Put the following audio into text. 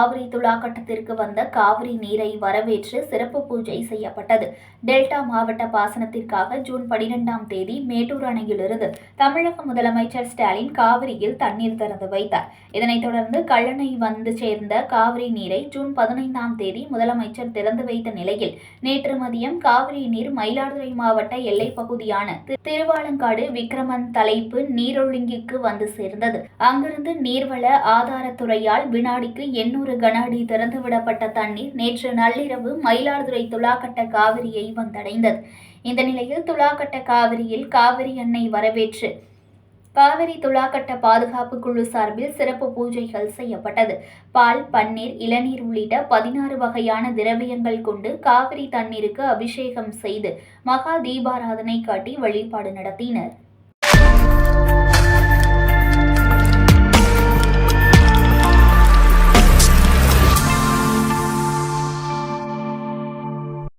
காவிரி துலாக்கட்டத்திற்கு வந்த காவிரி நீரை வரவேற்று சிறப்பு பூஜை செய்யப்பட்டது. டெல்டா மாவட்ட பாசனத்திற்காக ஜூன் 12ஆம் தேதி மேட்டூர் அணையிலிருந்து தமிழக முதலமைச்சர் ஸ்டாலின் காவிரியில் தண்ணீர் திறந்து வைத்தார். இதனைத் தொடர்ந்து கல்லணை வந்து சேர்ந்த காவிரி நீரை ஜூன் 15ஆம் தேதி முதலமைச்சர் திறந்து வைத்த நிலையில் நேற்று மதியம் காவிரி நீர் மயிலாடுதுறை மாவட்ட எல்லைப் பகுதியான திருவாலங்காடு விக்கிரமன் தலைப்பு நீரொழுங்கிற்கு வந்து சேர்ந்தது. அங்கிருந்து நீர்வள ஆதாரத்துறையால் வினாடிக்கு 800 கன அடி திறந்துவிடப்பட்ட தண்ணீர் நேற்று நள்ளிரவு மயிலாடுதுறை துலாக்கட்ட காவிரியை வந்தடைந்தது. இந்த நிலையில் துலாக்கட்ட காவிரியில் காவிரி அன்னை வரவேற்று காவிரி துலாக்கட்ட பாதுகாப்பு குழு சார்பில் சிறப்பு பூஜைகள் செய்யப்பட்டது. பால், பன்னீர், இளநீர் உள்ளிட்ட 16 வகையான திரவியங்கள் கொண்டு காவிரி தண்ணீருக்கு அபிஷேகம் செய்து மகா தீபாராதனை காட்டி வழிபாடு நடத்தினர்.